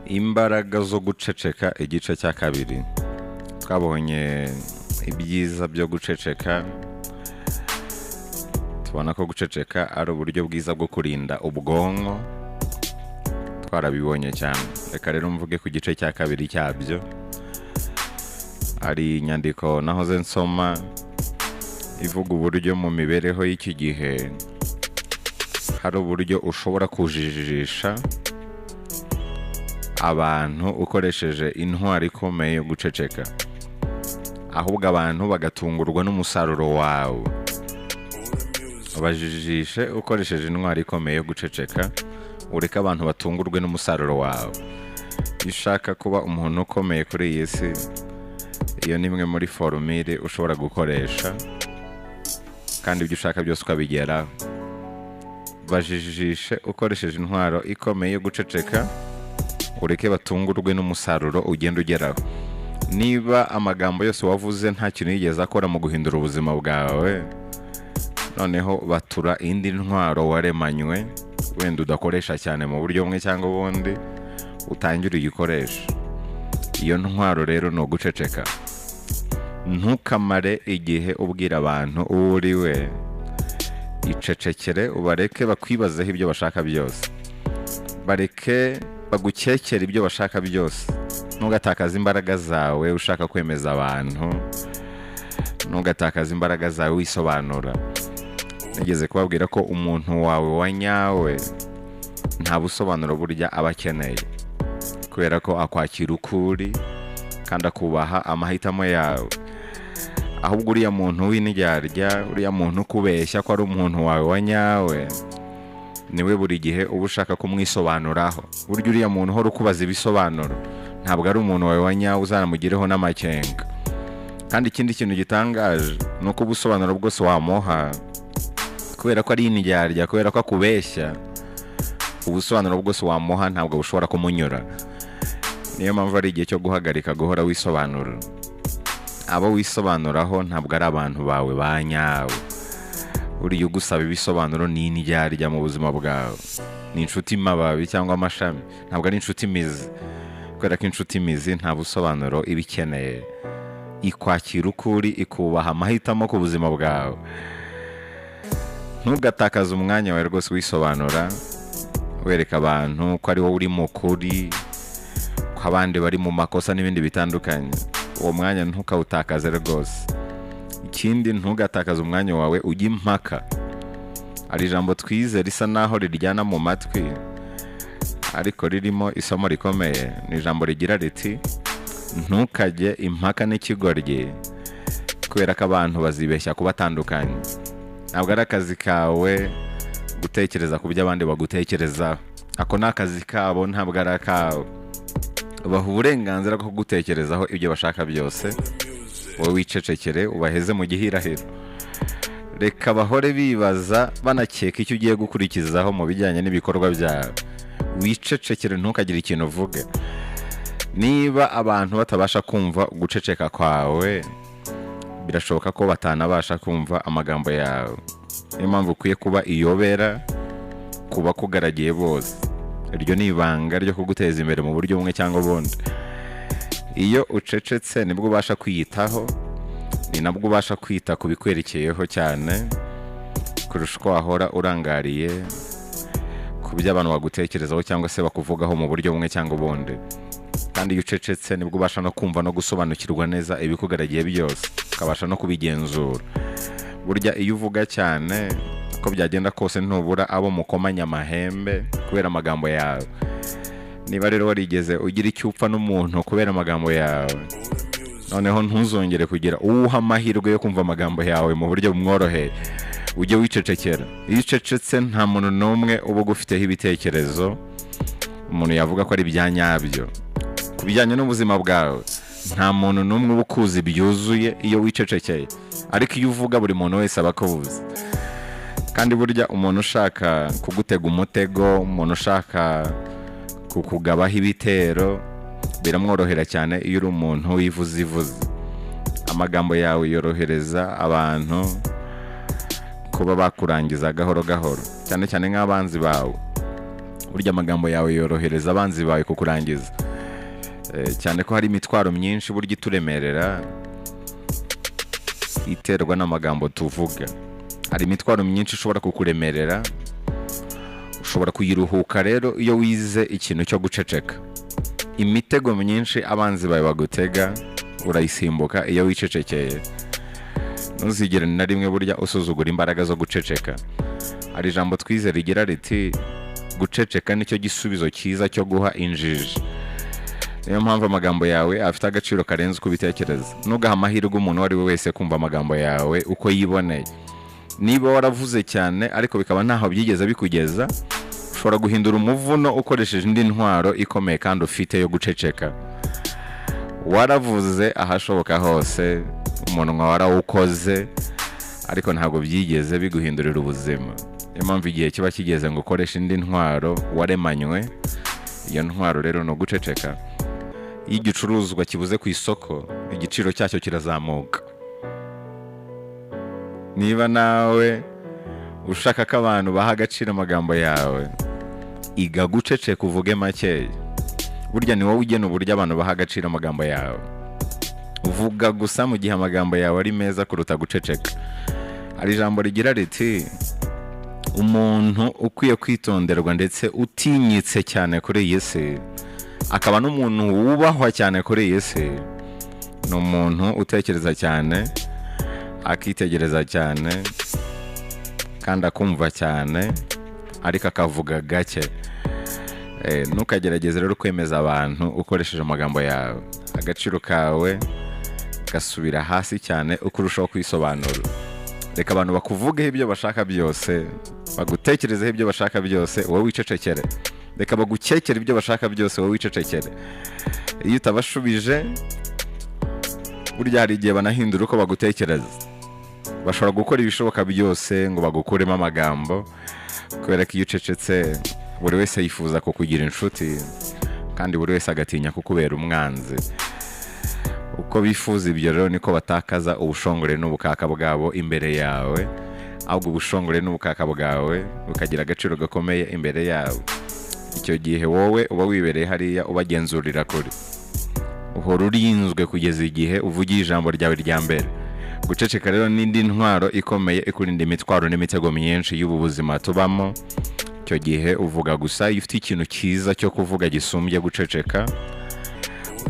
imbaraga zo guceceka igice cya kabiri. Twabonye ibyiza byo guceceka, tubona ko guceceka ari uburyo bwiza bwo kurinda ubwonko, twarabibonye cyane. Reka rero mvuge ku gice cya kabiri cyabyo. Ari inyandiko nahoze nsoma ivuga uburyo mu mibereho y'iki gihe hari uburyo ushobora kujijisha abantu ukoresheje intwari ikomeye yo guceceka, ahubwo abantu bagatungurwa n'umusaruro wawe. Bajijishe ukoresheje intwari ikomeye yo guceceka, ureka abantu batungurwe n'umusaruro wawe. Iyo ushaka kuba umuntu ukomeye kuri iyi si, iyo ni imwe muri formule ushobora gukoresha, kandi ibyo ushaka byose ukabigeraho. Bajijishe ukoresheje intwaro ikomeye yo guceceka, ureke batungurwe n'umusaruro ugenda ugeraho. Niba amagambo yose wavuze nta kintu yigeze akora mu guhindura ubuzima bwawe, noneho batura indi ntwaro waremanywe, wenda udakoresha cyane mu buryo bumwe cyangwa ubundi, utangire uyikoresha. Iyo ntwaro rero ni uguceceka. Ntukamare igihe ubwira abantu uwo uri we. Icecekere, ubareke bakwibazeho ibyo bashaka byose. Bareke bagukekera ibyo bashaka byose. Ntugatakaze imbaraga zawe ushaka kwemeza abantu. Ntugatakaze imbaraga zawe wisobanura. Nigeze kubabwira ko umuntu wawe wa nyawe nta busobanuro burya aba akeneye, kubera ko akwakira ukuri kandi akubaha amahitamo yawe. Ahubwo uriya muntu w'indyarya, uriya muntu ukubeshya ko ari umuntu wawe wa nyawe, niwe buri gihe uba ushaka kumwisobanuraho. Burya uriya muntu uhora ukubaza ibisobanuro ntabwo ari umuntu wawe wa nyawe, uzanamugireho n'amakenga. Kandi ikindi kintu gitangaje ni uko ubusobanuro bwose wamuha, kubera ko ari indyarya, kubera ko akubeshya, ubusobanuro bwose wamuha ntabwo bushobora kumunyura. Niyo mpamvu ari igihe cyo guhagarika guhora wisobanura. Abo wisobanuraho ntabwo ari abantu bawe ba nyawe. Uriya ugusaba ibisobanuro ni indyarya mu buzima bwawe, ni inshuti mababi cyangwa amashami, ntabwo ari inshuti mizi. Kubera ko inshuti mizi nta busobanuro iba ikeneye, ikwakira ukuri, ikubaha amahitamo ku buzima bwawe. Ntugatakaze umwanya wawe rwose wisobanura, wereka abantu ko ari wowe uri mu kuri, ko abandi bari mu makosa n'ibindi bitandukanye. Uwo mwanya ntukawutakaze rwose. Ikindi, ntugatakaze umwanya wawe ujya impaka. Hari ijambo twize risa naho riryana mu matwi, ariko ririmo isomo rikomeye. Ni ijambo rigira riti: ntukajye impaka n'ikigoryi, kubera ko abantu bazibeshya kuba atandukanye. Ntabwo ari akazi kawe gutekereza ku byo abandi bagutekerezaho. Ako ni akazi kabo, ntabwo ari akawe. Ubaha uburenganzira bwo gutekerezaho ibyo bashaka byose. Wowe wicecekere, ubaheze mu gihirahiro. Reka bahore bibaza, banakeka icyo ugiye gukurikizaho mu bijyanye n'ibikorwa byawe. Wicecekere, ntukagire ikintu uvuge. Niba abantu batabasha kumva guceceka kwawe, birashoboka ko batanabasha kumva amagambo yawe. Niyo mpamvu ukwiye kuba iyobera kuba kugaragiye bose. Iryo ni ibanga ryo kuguteza imbere mu buryo bumwe cyangwa ubundi. Iyo ucecetse nibwo ubasha kwiyitaho, ni nabwo ubasha kwita ku bikwerekeyeho cyane, kurusha uko wahora urangariye ku byo abantu bagutekerezaho cyangwa se bakuvugaho mu buryo bumwe cyangwa ubundi. Kandi iyo ucecetse nibwo ubasha no kumva no gusobanukirwa neza ibikugaragiye byose, ukabasha no kubigenzura. Burya iyo uvuga cyane, uko byagenda kose ntubura abo mukomanya amahembe kubera amagambo yawe. Niba rero warigeze ugira icyo upfa n'umuntu kubera amagambo yawe, noneho ntuzongere kugira uwuha amahirwe yo kumva amagambo yawe mu buryo bumworoheye. Ujye wicecekera. Iyo ucecetse nta muntu n'umwe uba ugufiteho ibitekerezo umuntu yavuga ko ari ibya nyabyo. Ku bijyanye n'ubuzima bwawe, nta muntu n'umwe uba ukuzi byuzuye iyo wicecekeye. Ariko iyo uvuga, buri muntu wese aba akubuze. Kandi burya umuntu ushaka kugutega umutego, umuntu ushaka kukugabaho ibitero, biramworohera cyane iyo uri umuntu wivuze. Amagambo yawe yorohereza abantu kuba bakurangiza gahoro gahoro, cyane cyane nk'abanzi bawe. burya amagambo yawe yorohereza abanzi bawe kukurangiza. Cyane ko hari imitwaro myinshi burya ituremerera iterwa n'amagambo tuvuga. Hari imitwaro myinshi ushobora kukuremerera, ushobora kuyiruhuka rero iyo wize ikintu cyo guceceka. Imitego myinshi abanzi bawe bagutega urayisimbuka iyo wicecekeye. Ntuzigere na rimwe burya usuzugura imbaraga zo guceceka. Hari ijambo twize rigira riti guceceka nicyo gisubizo cyiza cyo guha injiji. Niyo mpamvu amagambo yawe afite agaciro karenze uko ubitekereza. Ntugahe amahirwe umuntu uwo ari we wese kumva amagambo yawe uko yiboneye. Niba waravuze cyane ariko bikaba ntaho byigeze bikugeza, ushobora guhindura umuvuno ukoresheje indi ntwaro ikomeye kandi ufite yo guceceka. Waravuze ahashoboka hose, umunwa warawukoze, ariko ntabwo byigeze biguhindurira ubuzima. Niyo mpamvu igihe kiba kigeze ngo ukoreshe indi ntwaro waremanywe. Iyo ntwaro rero ni uguceceka. Iyo igicuruzwa kibuze ku isoko, igiciro cyacyo kirazamuka. Niba nawe ushaka ko abantu baha agaciro amagambo yawe, iga guceceka uvuge makeya. Burya ni wowe ugena uburyo abantu baha agaciro amagambo yawe. Uvuga gusa mu gihe amagambo yawe ari meza kuruta guceceka. Hari ijambo rigira riti umuntu ukwiye kwitonderwa ndetse utinyitse cyane kuri iyi si, akaba n'umuntu wubahwa cyane kuri iyi si, ni umuntu utekereza cyane, akitegereza cyane, kandi akumva cyane, ariko akavuga gake. Ntukagerageze rero kwemeza abantu ukoresheje amagambo yawe. Agaciro kawe gasubira hasi cyane uko urushaho kwisobanura. Reka abantu bakuvugeho ibyo bashaka byose, bagutekerezeho ibyo bashaka byose, wowe wicecekere. Reka bagukekere ibyo bashaka byose, wowe wicecekere. Iyo utabashubije, burya hari igihe banahindura uko bagutekereza. Bashobora gukora ibishoboka byose ngo bagukuremo amagambo, kubera ko iyo ucecetse buri wese yifuza kukugira inshuti, kandi buri wese agatinya kukubera umwanzi. Uko bifuza ibyo rero niko batakaza ubushongore n'ubukaka bwabo imbere yawe, ahubwo ubushongore n'ubukaka bwawe bukagira agaciro gakomeye imbere yabo. Icyo gihe wowe uba wibereye hariya ubagenzurira kure. Uhora urinzwe kugeza igihe uvugiye ijambo ryawe rya mbere. Guceceka rero n'indi ntwaro ikomeye ikurinda imitwaro n'imitego myinshi y'ubu buzima tubamo. Icyo gihe uvuga gusa iyo ufite ikintu cyiza cyo kuvuga gisumbye guceceka.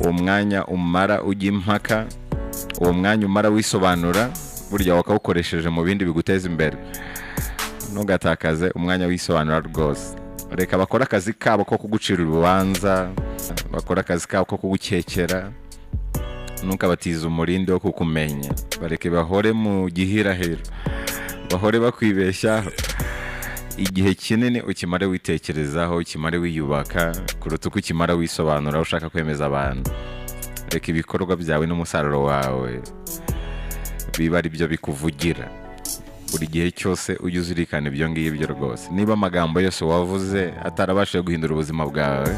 Uwo mwanya umara ujya impaka, uwo mwanya umara wisobanura, burya wakawukoresheje mu bindi biguteza imbere. Ntugatakaze umwanya wisobanura rwose. Reka bakora akazi kabo ko kugucira urubanza, bakora akazi kabo ko kugukekera, ntukabatize umurindi wo kukumenya. Bareke bahore mu gihirahiro, bahore bakwibeshyaho. Igihe kinini ukimare witekerezaho, ukimare wiyubaka, kuruta uko ukimara wisobanura ushaka kwemeza abantu. Reka ibikorwa byawe n'umusaruro wawe biba ari byo bikuvugira. Buri gihe cyose ujye uzirikana ibyo ngibyo rwose. Niba amagambo yose wavuze atarabashije guhindura ubuzima bwawe,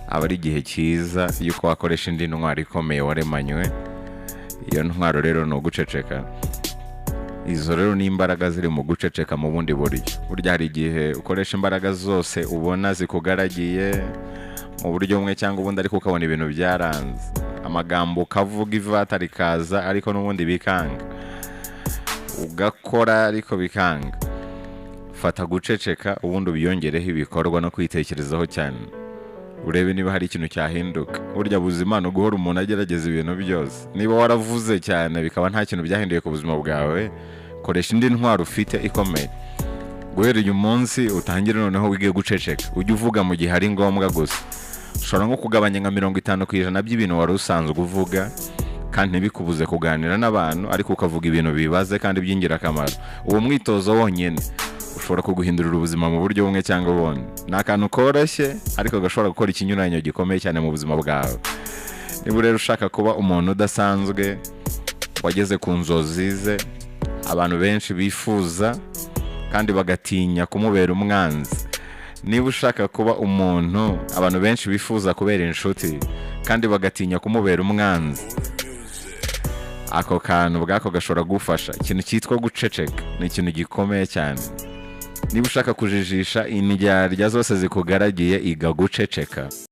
aba ari igihe cyiza yuko wakoresha indi ntwaro ikomeye waremanywe. Iyo ntwaro rero ni uguceceka. Izo rero ni imbaraga ziri mu guceceka mu bundi buryo. Burya hari igihe ukoresha imbaraga zose ubona zikugaragiye mu buryo bumwe cyangwa ubundi, ariko ukabona ibintu byaranze. Amagambo ukavuga ivata rikaza ariko n'ubundi bikanga. Ugakora ariko bikanga. Fata guceceka ubundi ubiyongereho ibikorwa no kwitekerezaho cyane. Urebe niba hari ikintu cyahinduka. Burya buzima no guhora umuntu agerageza ibintu byose. Niba waravuze cyane bikaba nta kintu byahinduye ku buzima bwawe, koresha indi ntwaro ufite ikomeye. Guhera uyu munsi utangire noneho wige guceceka. Ujye uvuga mu gihe ari ngombwa gusa. Ushobora nko kugabanya nka 50% by'ibintu wari usanzwe uvuga, kandi ntibikubuze kuganira n'abantu, ariko ukavuga ibintu bibaze kandi by'ingirakamaro. Uwo mwitozo wonyine ushobora kuguhindurira ubuzima mu buryo bumwe cyangwa ubundi. Ni akantu koroshye ariko gashobora gukora ikinyuranyo gikomeye cyane mu buzima bwawe. Niba rero ushaka kuba umuntu udasanzwe, wageze ku nzozi ze, abantu benshi bifuza kandi bagatinya kumubera umwanzi. Niba ushaka kuba umuntu abantu benshi bifuza kubera inshuti kandi bagatinya kumubera umwanzi, ako kantu bwako gashobora gufasha. Ikintu cyitwa guceceka ni ikintu gikomeye cyane. niba ushaka kujijisha indyarya zose zikugaragiye iga guceceka.